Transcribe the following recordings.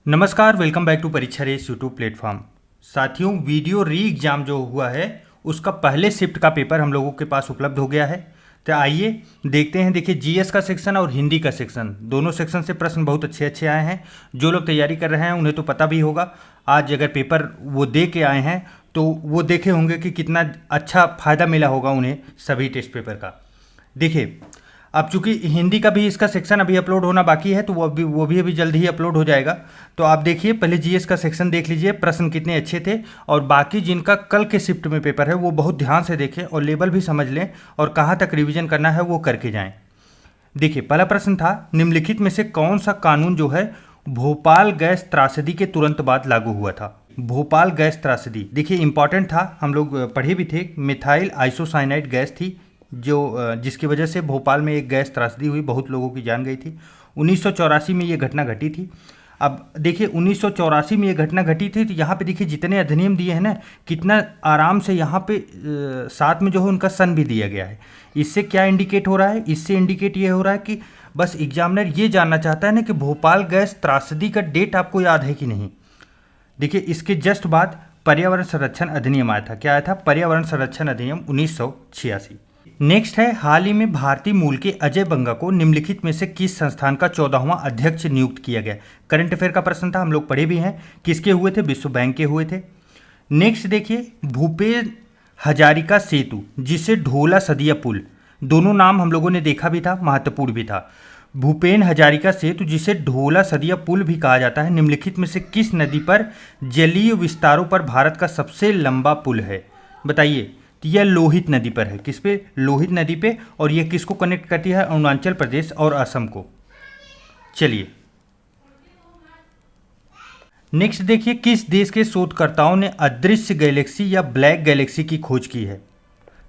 नमस्कार, welcome back to परीक्षा race YouTube platform. साथियों, वीडियो री एग्ज़ाम जो हुआ है उसका पहले शिफ्ट का पेपर हम लोगों के पास उपलब्ध हो गया है। तो आइए देखते हैं। देखिए, जीएस का सेक्शन और हिंदी का सेक्शन, दोनों सेक्शन से प्रश्न बहुत अच्छे अच्छे आए हैं। जो लोग तैयारी कर रहे हैं उन्हें तो पता भी होगा। आज अगर पेपर वो दे के आए हैं तो वो देखे होंगे कि कितना अच्छा फ़ायदा मिला होगा उन्हें सभी टेस्ट पेपर का। देखिए, अब चूंकि हिंदी का भी इसका सेक्शन अभी अपलोड होना बाकी है तो वो भी अभी जल्द ही अपलोड हो जाएगा। तो आप देखिए, पहले जीएस का सेक्शन देख लीजिए, प्रश्न कितने अच्छे थे। और बाकी जिनका कल के शिफ्ट में पेपर है वो बहुत ध्यान से देखें और लेवल भी समझ लें और कहाँ तक रिवीजन करना है वो करके जाएं। देखिए, पहला प्रश्न था, निम्नलिखित में से कौन सा कानून जो है भोपाल गैस त्रासदी के तुरंत बाद लागू हुआ था। भोपाल गैस त्रासदी, देखिए इंपॉर्टेंट था, हम लोग पढ़े भी थे। मिथाइल आइसोसाइनाइड गैस थी जो जिसकी वजह से भोपाल में एक गैस त्रासदी हुई, बहुत लोगों की जान गई थी। 1984 में ये घटना घटी थी। अब देखिए, 1984 में ये घटना घटी थी तो यहाँ पे देखिए जितने अधिनियम दिए हैं ना, कितना आराम से यहाँ पे साथ में जो है उनका सन भी दिया गया है। इससे क्या इंडिकेट हो रहा है? इससे इंडिकेट ये हो रहा है कि बस एग्जामिनर ये जानना चाहता है ना कि भोपाल गैस त्रासदी का डेट आपको याद है कि नहीं। देखिए, इसके जस्ट बाद पर्यावरण संरक्षण अधिनियम आया था। क्या आया था? पर्यावरण संरक्षण अधिनियम 1986। नेक्स्ट है, हाल ही में भारतीय मूल के अजय बंगा को निम्नलिखित में से किस संस्थान का 14वां अध्यक्ष नियुक्त किया गया। करंट अफेयर का प्रश्न था, हम लोग पढ़े भी हैं। किसके हुए थे? विश्व बैंक के हुए थे। नेक्स्ट देखिए, भूपेन हजारिका सेतु जिसे ढोला सदिया पुल, दोनों नाम हम लोगों ने देखा भी था, महत्वपूर्ण भी था। भूपेन हजारिका सेतु जिसे ढोला सदिया पुल भी कहा जाता है, निम्नलिखित में से किस नदी पर जलीय विस्तारों पर भारत का सबसे लंबा पुल है? बताइए। तो यह लोहित नदी पर है। किस पे? लोहित नदी पे। और यह किसको कनेक्ट करती है? अरुणाचल प्रदेश और असम को। चलिए नेक्स्ट देखिए, किस देश के शोधकर्ताओं ने अदृश्य गैलेक्सी या ब्लैक गैलेक्सी की खोज की है?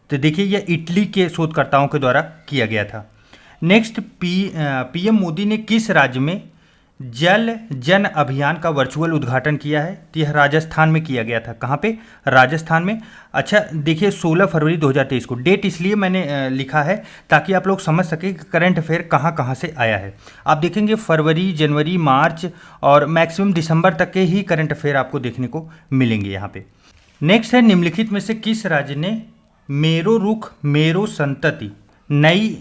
तो देखिए, यह इटली के शोधकर्ताओं के द्वारा किया गया था। नेक्स्ट, पीएम मोदी ने किस राज्य में जल जन अभियान का वर्चुअल उद्घाटन किया है? तो यह राजस्थान में किया गया था। कहाँ पे? राजस्थान में। अच्छा देखिए, 16 फरवरी 2023 को। डेट इसलिए मैंने लिखा है ताकि आप लोग समझ सकें कि करंट अफेयर कहाँ कहाँ से आया है। आप देखेंगे फरवरी, जनवरी, मार्च और मैक्सिमम दिसंबर तक के ही करंट अफेयर आपको देखने को मिलेंगे यहाँ पे। नेक्स्ट है, निम्नलिखित में से किस राज्य ने मेरो रुख मेरो संतति नई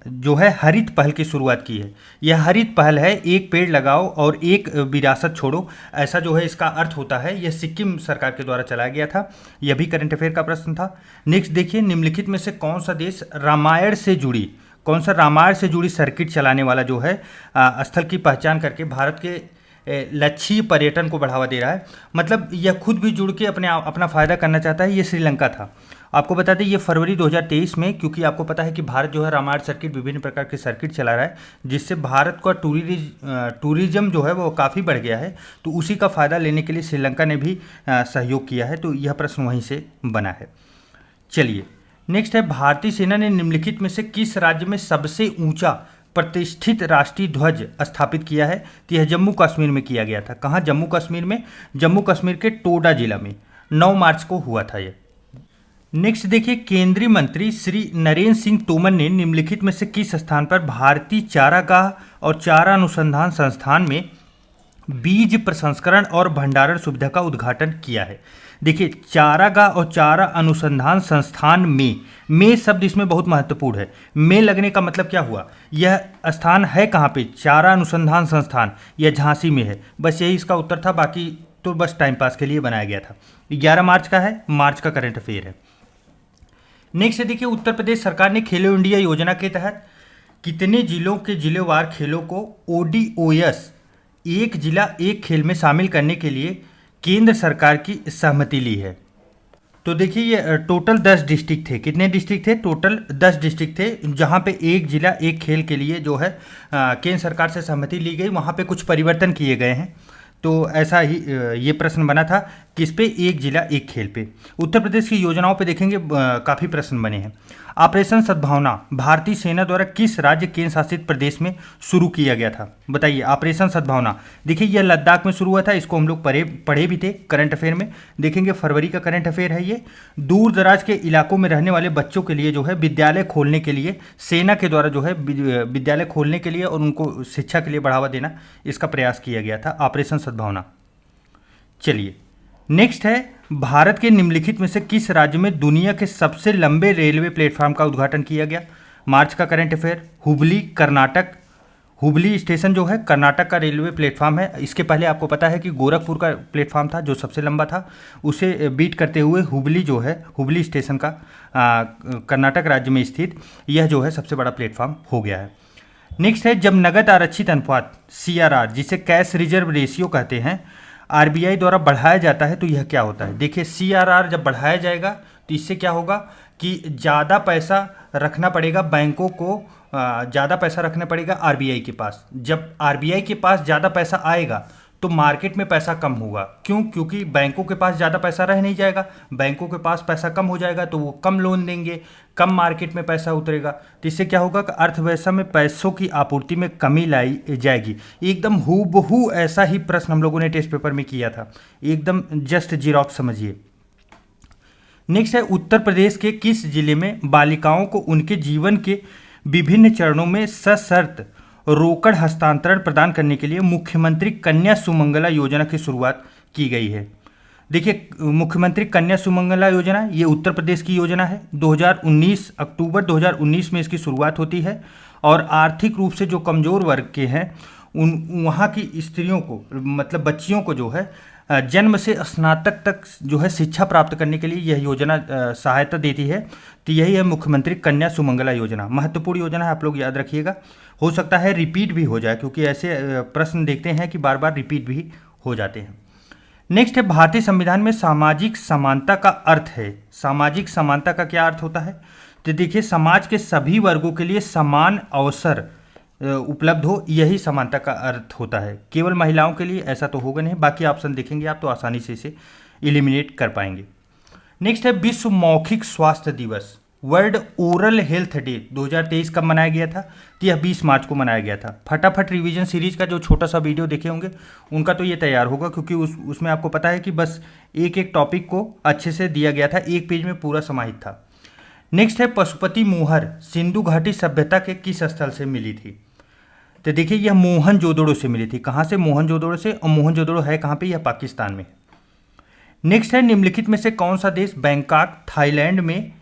जो है हरित पहल की शुरुआत की है? यह हरित पहल है, एक पेड़ लगाओ और एक विरासत छोड़ो, ऐसा जो है इसका अर्थ होता है। यह सिक्किम सरकार के द्वारा चलाया गया था। यह भी करंट अफेयर का प्रश्न था। नेक्स्ट देखिए, निम्नलिखित में से कौन सा देश रामायण से जुड़ी, कौन सा रामायण से जुड़ी सर्किट चलाने वाला जो है स्थल की पहचान करके भारत के लक्ष्य पर्यटन को बढ़ावा दे रहा है? मतलब यह खुद भी जुड़ के अपना फ़ायदा करना चाहता है। ये श्रीलंका था। आपको बता दें, ये फरवरी 2023 में, क्योंकि आपको पता है कि भारत जो है रामायण सर्किट, विभिन्न प्रकार के सर्किट चला रहा है जिससे भारत का टूरिज्म जो है वो काफ़ी बढ़ गया है। तो उसी का फ़ायदा लेने के लिए श्रीलंका ने भी सहयोग किया है। तो यह प्रश्न वहीं से बना है। चलिए नेक्स्ट है, भारतीय सेना ने निम्नलिखित में से किस राज्य में सबसे ऊंचा प्रतिष्ठित राष्ट्रीय ध्वज स्थापित किया है? तो यह जम्मू कश्मीर में किया गया था। कहाँ? जम्मू कश्मीर में। जम्मू कश्मीर के टोडा जिला में 9 मार्च को हुआ था ये। नेक्स्ट देखिए, केंद्रीय मंत्री श्री नरेंद्र सिंह तोमर ने निम्नलिखित में से किस स्थान पर भारतीय चारागाह और चारा अनुसंधान संस्थान में बीज प्रसंस्करण और भंडारण सुविधा का उद्घाटन किया है? देखिए, चारागाह और चारा अनुसंधान संस्थान में शब्द इसमें बहुत महत्वपूर्ण है। में लगने का मतलब क्या हुआ? यह स्थान है कहाँ पे? चारा अनुसंधान संस्थान, यह झांसी में है। बस यही इसका उत्तर था, बाकी तो बस टाइम पास के लिए बनाया गया था। 11 मार्च का है, मार्च का करंट अफेयर है। नेक्स्ट देखिए, उत्तर प्रदेश सरकार ने खेलो इंडिया योजना के तहत कितने जिलों के जिलेवार खेलों को ODOS, एक जिला एक खेल में शामिल करने के लिए केंद्र सरकार की सहमति ली है? तो देखिए, ये टोटल 10 डिस्ट्रिक्ट थे। कितने डिस्ट्रिक्ट थे? टोटल 10 डिस्ट्रिक्ट थे, जहाँ पे एक जिला एक खेल के लिए जो है केंद्र सरकार से सहमति ली गई। वहाँ पे कुछ परिवर्तन किए गए हैं। तो ऐसा ही ये प्रश्न बना था किस पे? एक जिला एक खेल पे। उत्तर प्रदेश की योजनाओं पे देखेंगे काफ़ी प्रश्न बने हैं। ऑपरेशन सद्भावना भारतीय सेना द्वारा किस राज्य केंद्र शासित प्रदेश में शुरू किया गया था? बताइए। ऑपरेशन सद्भावना देखिए यह लद्दाख में शुरू हुआ था। इसको हम लोग पढ़े भी थे करंट अफेयर में। देखेंगे फरवरी का करंट अफेयर है ये। दूर दराज के इलाकों में रहने वाले बच्चों के लिए जो है विद्यालय खोलने के लिए सेना के द्वारा जो है विद्यालय खोलने के लिए और उनको शिक्षा के लिए बढ़ावा देना, इसका प्रयास किया गया था, ऑपरेशन सद्भावना। चलिए नेक्स्ट है, भारत के निम्नलिखित में से किस राज्य में दुनिया के सबसे लंबे रेलवे प्लेटफॉर्म का उद्घाटन किया गया? मार्च का current affair. Hubli, Karnataka. Hubli station जो है कर्नाटक का रेलवे प्लेटफॉर्म है। इसके पहले आपको पता है कि गोरखपुर का प्लेटफॉर्म था जो सबसे लंबा था, उसे बीट करते हुए हुबली जो है, हुबली स्टेशन का कर्नाटक राज्य में स्थित यह जो है सबसे बड़ा प्लेटफॉर्म हो गया है। नेक्स्ट है, जब नगद आरक्षित अनुपात CRR जिसे कैश रिजर्व रेशियो कहते हैं RBI द्वारा बढ़ाया जाता है तो यह क्या होता है? देखिए CRR जब बढ़ाया जाएगा तो इससे क्या होगा कि ज़्यादा पैसा रखना पड़ेगा बैंकों को, ज़्यादा पैसा रखना पड़ेगा RBI के पास। जब RBI के पास ज़्यादा पैसा आएगा तो मार्केट में पैसा कम होगा। क्यों? क्योंकि बैंकों के पास ज़्यादा पैसा रह नहीं जाएगा, बैंकों के पास पैसा कम हो जाएगा तो वो कम लोन देंगे, कम मार्केट में पैसा उतरेगा। तो इससे क्या होगा कि अर्थव्यवस्था में पैसों की आपूर्ति में कमी लाई जाएगी। एकदम हूबहू ऐसा ही प्रश्न हम लोगों ने टेस्ट पेपर में किया था, एकदम जस्ट जीरोक्स समझिए। नेक्स्ट है, उत्तर प्रदेश के किस जिले में बालिकाओं को उनके जीवन के विभिन्न चरणों में सशर्त रोकड़ हस्तांतरण प्रदान करने के लिए मुख्यमंत्री कन्या सुमंगला योजना की शुरुआत की गई है? देखिए मुख्यमंत्री कन्या सुमंगला योजना ये उत्तर प्रदेश की योजना है। 2019 अक्टूबर 2019 में इसकी शुरुआत होती है और आर्थिक रूप से जो कमज़ोर वर्ग के हैं उन वहाँ की स्त्रियों को, मतलब बच्चियों को जो है जन्म से स्नातक तक जो है शिक्षा प्राप्त करने के लिए यह योजना सहायता देती है। तो यही है मुख्यमंत्री कन्या सुमंगला योजना। महत्वपूर्ण योजना है, आप लोग याद रखिएगा। हो सकता है रिपीट भी हो जाए क्योंकि ऐसे प्रश्न देखते हैं कि बार बार रिपीट भी हो जाते हैं। नेक्स्ट है, भारतीय संविधान में सामाजिक समानता का अर्थ है। सामाजिक समानता का क्या अर्थ होता है? तो देखिए समाज के सभी वर्गों के लिए समान अवसर उपलब्ध हो, यही समानता का अर्थ होता है। केवल महिलाओं के लिए ऐसा तो होगा नहीं। बाकी ऑप्शन देखेंगे आप तो आसानी से इसे एलिमिनेट कर पाएंगे। नेक्स्ट है, विश्व मौखिक स्वास्थ्य दिवस, वर्ल्ड ओरल हेल्थ डे 2023 कब मनाया गया था? तो यह 20 मार्च को मनाया गया था। फटाफट रिवीजन सीरीज का जो छोटा सा वीडियो देखे होंगे उनका तो ये तैयार होगा क्योंकि उसमें आपको पता है कि बस एक एक टॉपिक को अच्छे से दिया गया था, एक पेज में पूरा समाहित था। नेक्स्ट है, पशुपति मोहर सिंधु घाटी सभ्यता के किस स्थल से मिली थी? तो देखिए यह मोहनजोदड़ो से मिली थी। कहाँ से? मोहनजोदड़ो से। और मोहनजोदड़ो है कहाँ पे? यह पाकिस्तान में। नेक्स्ट है, निम्नलिखित में से कौन सा देश बैंकॉक थाईलैंड में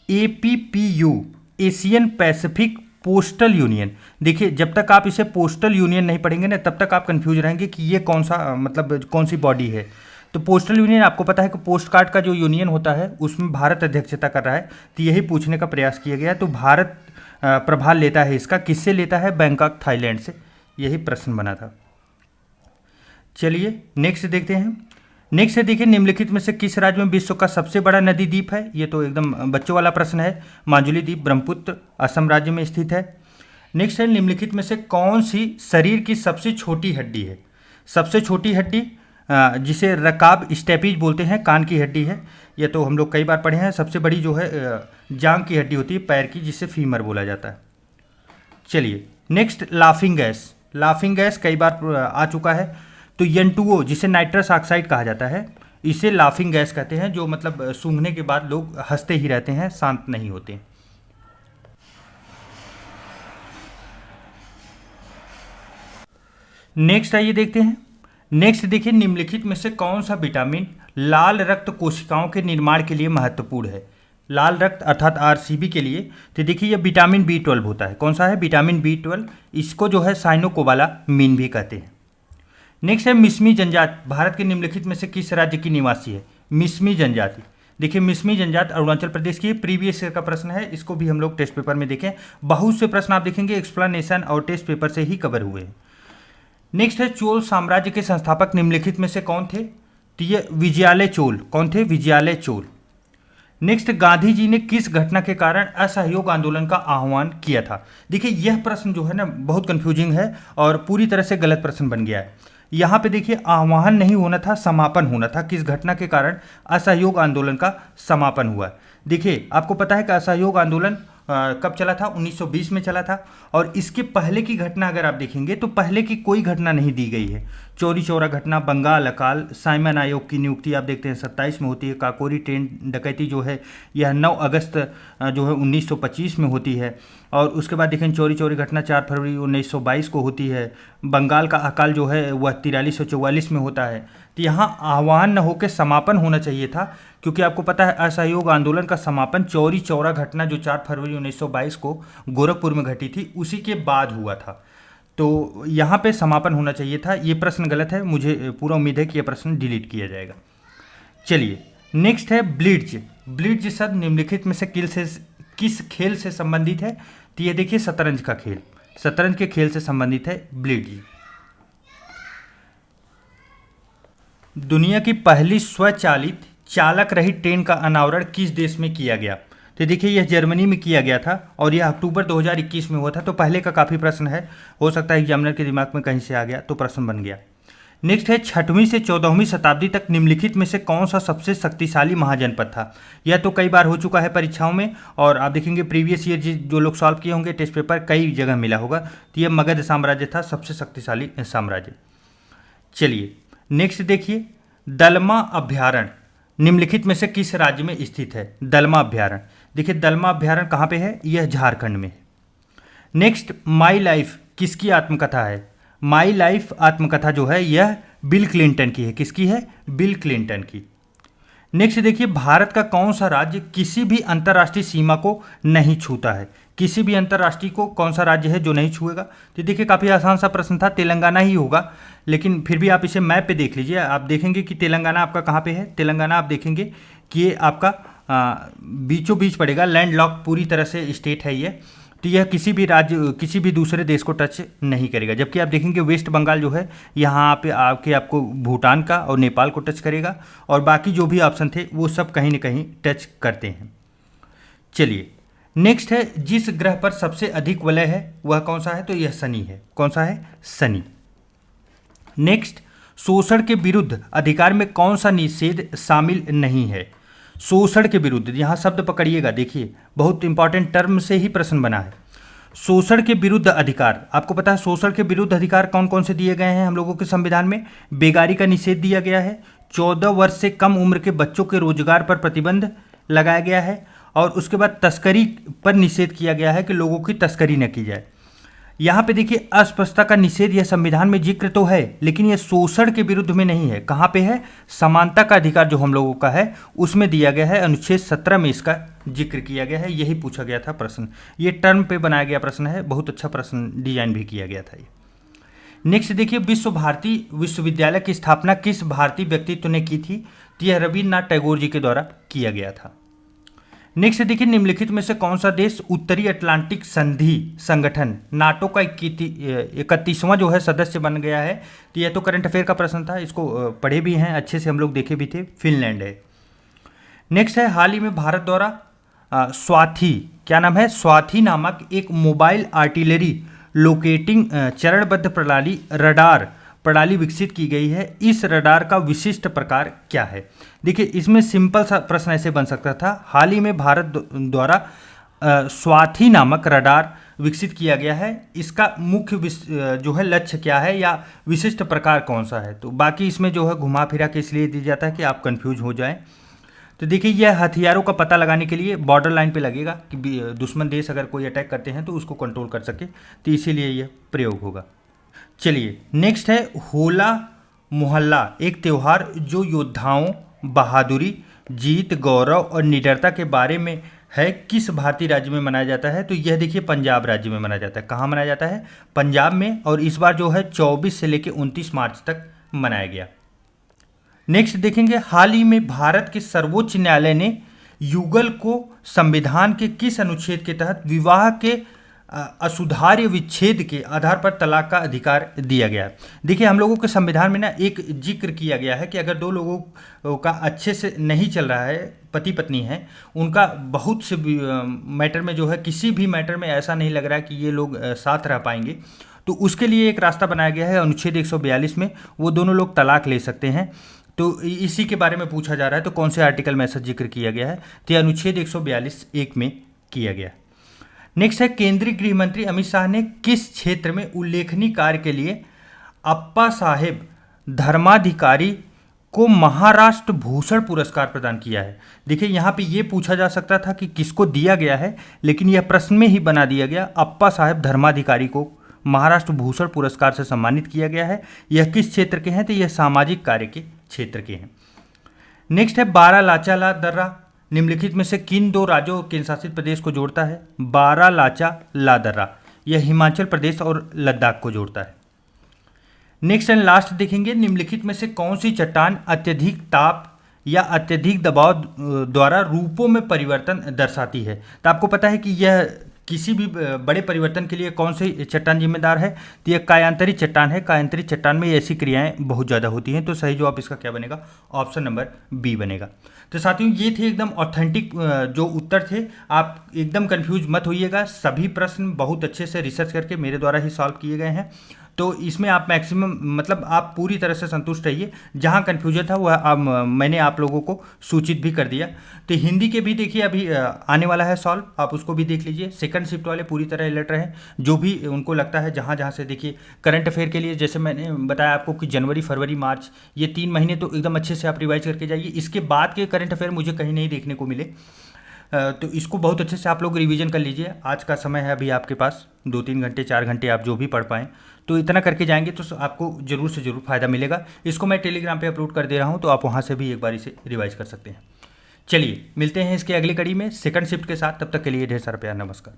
APPU Asian Pacific postal union, देखिए जब तक आप इसे पोस्टल यूनियन नहीं पढ़ेंगे ना तब तक आप कंफ्यूज रहेंगे कि ये कौन सा मतलब कौन सी बॉडी है। तो पोस्टल यूनियन आपको पता है कि पोस्ट कार्ड का जो यूनियन होता है उसमें भारत अध्यक्षता कर रहा है, तो यही पूछने का प्रयास किया गया। तो भारत प्रभार लेता है इसका, किससे लेता है? बैंकॉक थाईलैंड से। यही प्रश्न बना था। चलिए नेक्स्ट देखते हैं। नेक्स्ट है, देखिए निम्नलिखित में से किस राज्य में विश्व का सबसे बड़ा नदी द्वीप है? ये तो एकदम बच्चों वाला प्रश्न है। माजुली द्वीप ब्रह्मपुत्र असम राज्य में स्थित है। नेक्स्ट है, निम्नलिखित में से कौन सी शरीर की सबसे छोटी हड्डी है? सबसे छोटी हड्डी जिसे रकाब स्टेपीज बोलते हैं, कान की हड्डी है। ये तो हम लोग कई बार पढ़े हैं। सबसे बड़ी जो है जांग की हड्डी होती है पैर की, जिसे फीमर बोला जाता है। चलिए next, laughing gas. Laughing gas कई बार आ चुका है। तो N2O जिसे नाइट्रस ऑक्साइड कहा जाता है, इसे लाफिंग गैस कहते हैं, जो मतलब सूंघने के बाद लोग हंसते ही रहते हैं, शांत नहीं होते। नेक्स्ट आइए देखते हैं। नेक्स्ट देखिए, निम्नलिखित में से कौन सा विटामिन लाल रक्त कोशिकाओं के निर्माण के लिए महत्वपूर्ण है? लाल रक्त अर्थात RCB के लिए। तो देखिए यह विटामिन B12 होता है। कौन सा है? Vitamin B12। इसको जो है साइनोकोबालामिन भी कहते हैं। नेक्स्ट है, मिसमी जनजाति भारत के निम्नलिखित में से किस राज्य की निवासी है? मिसमी जनजाति। देखिए मिसमी जनजाति अरुणाचल प्रदेश की प्रीवियस ईयर का प्रश्न है, इसको भी हम लोग टेस्ट पेपर में देखें। बहुत से प्रश्न आप देखेंगे एक्सप्लेनेशन और टेस्ट पेपर से ही कवर हुए हैं। नेक्स्ट है, चोल साम्राज्य के संस्थापक निम्नलिखित में से कौन थे? तो ये विजयालय चोल। कौन थे? विजयालय चोल। नेक्स्ट, गांधी जी ने किस घटना के कारण असहयोग आंदोलन का आह्वान किया था? देखिए यह प्रश्न जो है ना बहुत कंफ्यूजिंग है और पूरी तरह से गलत प्रश्न बन गया है। यहाँ पे देखिए आह्वान नहीं होना था, समापन होना था। किस घटना के कारण असहयोग आंदोलन का समापन हुआ? देखिए आपको पता है कि असहयोग आंदोलन कब चला था? 1920 में चला था। और इसके पहले की घटना अगर आप देखेंगे तो पहले की कोई घटना नहीं दी गई है। चौरी चौरा घटना, बंगाल अकाल, साइमन आयोग की नियुक्ति आप देखते हैं 27 में होती है। काकोरी ट्रेन डकैती जो है यह 9 अगस्त जो है 1925 में होती है। और उसके बाद देखें चौरी चौरी घटना 4 फरवरी 1922 को होती है। बंगाल का अकाल जो है वह 4344 में होता है। तो यहाँ आह्वान न होकर समापन होना चाहिए था, क्योंकि आपको पता है असहयोग आंदोलन का समापन चौरी चौरा घटना जो 4 फरवरी 1922 को गोरखपुर में घटी थी उसी के बाद हुआ था। तो यहाँ पे समापन होना चाहिए था। ये प्रश्न गलत है, मुझे पूरा उम्मीद है कि यह प्रश्न डिलीट किया जाएगा। चलिए नेक्स्ट है ब्लिट्ज। ब्लिट्ज शब्द निम्नलिखित में से किस खेल से संबंधित है? तो ये देखिए शतरंज का खेल, शतरंज के खेल से संबंधित है ब्लिट्ज। दुनिया की पहली स्वचालित चालक रहित ट्रेन का अनावरण किस देश में किया गया? तो देखिए यह जर्मनी में किया गया था और यह अक्टूबर 2021 में हुआ था। तो पहले का काफ़ी प्रश्न है, हो सकता है एग्जामिनर के दिमाग में कहीं से आ गया तो प्रश्न बन गया। नेक्स्ट है 6वीं से 14वीं शताब्दी तक निम्नलिखित में से कौन सा सबसे शक्तिशाली महाजनपद था? यह तो कई बार हो चुका है परीक्षाओं में, और आप देखेंगे प्रीवियस ईयर जो लोग सॉल्व किए होंगे टेस्ट पेपर कई जगह मिला होगा। तो यह मगध साम्राज्य था, सबसे शक्तिशाली साम्राज्य। चलिए नेक्स्ट देखिए दलमा अभ्यारण्य निम्नलिखित में से किस राज्य में स्थित है? दलमा अभ्यारण्य, देखिए दलमा अभ्यारण्य कहाँ पे है? यह झारखंड में। नेक्स्ट माई लाइफ किसकी आत्मकथा है? माई लाइफ आत्मकथा जो है यह बिल क्लिंटन की है। किसकी है? बिल क्लिंटन की। नेक्स्ट देखिए भारत का कौन सा राज्य किसी भी अंतर्राष्ट्रीय सीमा को नहीं छूता है? किसी भी अंतर्राष्ट्रीय को कौन सा राज्य है जो नहीं छुएगा? तो देखिए काफ़ी आसान सा प्रश्न था, तेलंगाना ही होगा, लेकिन फिर भी आप इसे मैप पे देख लीजिए। आप देखेंगे कि तेलंगाना आपका कहाँ पे है। तेलंगाना आप देखेंगे कि ये आपका बीचों बीच पड़ेगा, लैंड लॉक पूरी तरह से स्टेट है ये। तो यह किसी भी राज्य किसी भी दूसरे देश को टच नहीं करेगा। जबकि आप देखेंगे वेस्ट बंगाल जो है यहाँ पे आपको भूटान का और नेपाल को टच करेगा, और बाकी जो भी ऑप्शन थे वो सब कहीं ना कहीं टच करते हैं। चलिए नेक्स्ट है जिस ग्रह पर सबसे अधिक वलय है वह कौन सा है? तो यह शनि है। कौन सा है? शनि। नेक्स्ट शोषण के विरुद्ध अधिकार में कौन सा निषेध शामिल नहीं है? शोषण के विरुद्ध, यहाँ शब्द पकड़िएगा, देखिए बहुत इंपॉर्टेंट टर्म से ही प्रश्न बना है। शोषण के विरुद्ध अधिकार, आपको पता है शोषण के विरुद्ध अधिकार कौन कौन से दिए गए हैं हम लोगों के संविधान में? बेगारी का निषेध दिया गया है, 14 वर्ष से कम उम्र के बच्चों के रोजगार पर प्रतिबंध लगाया गया है, और उसके बाद तस्करी पर निषेध किया गया है कि लोगों की तस्करी न की जाए। यहाँ पे देखिए अस्पृश्यता का निषेध यह संविधान में जिक्र तो है, लेकिन यह शोषण के विरुद्ध में नहीं है। कहाँ पे है? समानता का अधिकार जो हम लोगों का है उसमें दिया गया है, अनुच्छेद 17 में इसका जिक्र किया गया है। यही पूछा गया था प्रश्न, ये टर्म पे बनाया गया प्रश्न है, बहुत अच्छा प्रश्न डिजाइन भी किया गया था ये। नेक्स्ट देखिए विश्व भारती विश्वविद्यालय की स्थापना किस भारतीय व्यक्तित्व ने की थी? तो यह रविन्द्रनाथ टैगोर जी के द्वारा किया गया था। नेक्स्ट देखिए निम्नलिखित में से कौन सा देश उत्तरी अटलांटिक संधि संगठन नाटो का 31वां जो है सदस्य बन गया है? तो यह तो करंट अफेयर का प्रश्न था, इसको पढ़े भी हैं अच्छे से, हम लोग देखे भी थे। फिनलैंड है। नेक्स्ट है हाल ही में भारत द्वारा स्वाथी, क्या नाम है? स्वाथी नामक एक मोबाइल आर्टिलरी लोकेटिंग चरणबद्ध प्रणाली रडार प्रणाली विकसित की गई है। इस रडार का विशिष्ट प्रकार क्या है? देखिए इसमें सिंपल सा प्रश्न ऐसे बन सकता था, हाल ही में भारत द्वारा स्वाथी नामक रडार विकसित किया गया है, इसका मुख्य जो है लक्ष्य क्या है या विशिष्ट प्रकार कौन सा है? तो बाकी इसमें जो है घुमा फिरा के इसलिए दिया जाता है कि आप कंफ्यूज हो जाएं। तो देखिए यह हथियारों का पता लगाने के लिए बॉर्डर लाइन पे लगेगा कि दुश्मन देश अगर कोई अटैक करते हैं तो उसको कंट्रोल कर सके, तो इसीलिए यह प्रयोग होगा। चलिए नेक्स्ट है होला मोहल्ला, एक त्यौहार जो योद्धाओं, बहादुरी, जीत, गौरव और निडरता के बारे में है, किस भारतीय राज्य में मनाया जाता है? तो यह देखिए पंजाब राज्य में मनाया जाता है। कहाँ मनाया जाता है? पंजाब में, और इस बार जो है 24 से लेकर 29 मार्च तक मनाया गया। नेक्स्ट देखेंगे हाल ही में भारत के सर्वोच्च न्यायालय ने युगल को संविधान के किस अनुच्छेद के तहत विवाह के असुधार्य विच्छेद के आधार पर तलाक का अधिकार दिया गया है? देखिए हम लोगों के संविधान में ना एक जिक्र किया गया है कि अगर दो लोगों का अच्छे से नहीं चल रहा है, पति पत्नी है, उनका बहुत से मैटर में जो है किसी भी मैटर में ऐसा नहीं लग रहा है कि ये लोग साथ रह पाएंगे, तो उसके लिए एक रास्ता बनाया गया है अनुच्छेद 142 में, वो दोनों लोग तलाक ले सकते हैं। तो इसी के बारे में पूछा जा रहा है, तो कौन से आर्टिकल में ऐसा जिक्र किया गया है, तो ये अनुच्छेद 142(1) में किया गया। नेक्स्ट है, केंद्रीय गृह मंत्री अमित शाह ने किस क्षेत्र में उल्लेखनीय कार्य के लिए अप्पा साहेब धर्माधिकारी को महाराष्ट्र भूषण पुरस्कार प्रदान किया है। देखिए यहाँ पे ये पूछा जा सकता था कि किसको दिया गया है, लेकिन यह प्रश्न में ही बना दिया गया, अप्पा साहेब धर्माधिकारी को महाराष्ट्र भूषण पुरस्कार से सम्मानित किया गया है। यह किस क्षेत्र के हैं, तो यह सामाजिक कार्य के क्षेत्र के हैं। नेक्स्ट है, बारालाचा दर्रा निम्नलिखित में से किन दो राज्यों और केंद्र शासित प्रदेश को जोड़ता है। बारालाचा दर्रा यह हिमाचल प्रदेश और लद्दाख को जोड़ता है। नेक्स्ट एंड लास्ट देखेंगे, निम्नलिखित में से कौन सी चट्टान अत्यधिक ताप या अत्यधिक दबाव द्वारा रूपों में परिवर्तन दर्शाती है। तो आपको पता है कि यह किसी भी बड़े परिवर्तन के लिए कौन सी चट्टान जिम्मेदार है, तो यह कायांतरी चट्टान है। कायांतरी चट्टान में ऐसी क्रियाएं बहुत ज़्यादा होती हैं। तो सही जवाब इसका क्या बनेगा, ऑप्शन नंबर बी बनेगा। तो साथियों ये थे एकदम ऑथेंटिक जो उत्तर थे। आप एकदम कंफ्यूज मत होइएगा, सभी प्रश्न बहुत अच्छे से रिसर्च करके मेरे द्वारा ही सॉल्व किए गए हैं। तो इसमें आप मैक्सिमम मतलब आप पूरी तरह से संतुष्ट रहिए। जहाँ कन्फ्यूजन था वह मैंने आप लोगों को सूचित भी कर दिया। तो हिंदी के भी देखिए अभी आने वाला है सॉल्व, आप उसको भी देख लीजिए। सेकंड शिफ्ट वाले पूरी तरह अलर्ट रहें, जो भी उनको लगता है जहाँ जहाँ से देखिए करंट अफेयर के लिए, जैसे मैंने बताया आपको कि जनवरी फरवरी मार्च ये 3 महीने तो एकदम अच्छे से आप रिवाइज करके जाइए। इसके बाद के करंट अफेयर मुझे कहीं नहीं देखने को मिले, तो इसको बहुत अच्छे से आप लोग रिवीजन कर लीजिए। आज का समय है अभी आपके पास 2-3 घंटे 4 घंटे आप जो भी पढ़ पाएँ, तो इतना करके जाएंगे तो आपको ज़रूर से ज़रूर फ़ायदा मिलेगा। इसको मैं टेलीग्राम पे अपलोड कर दे रहा हूँ, तो आप वहाँ से भी एक बार इसे रिवाइज कर सकते हैं। चलिए मिलते हैं इसके अगली कड़ी में सेकंड शिफ्ट के साथ, तब तक के लिए ढेर सारा प्यार, नमस्कार।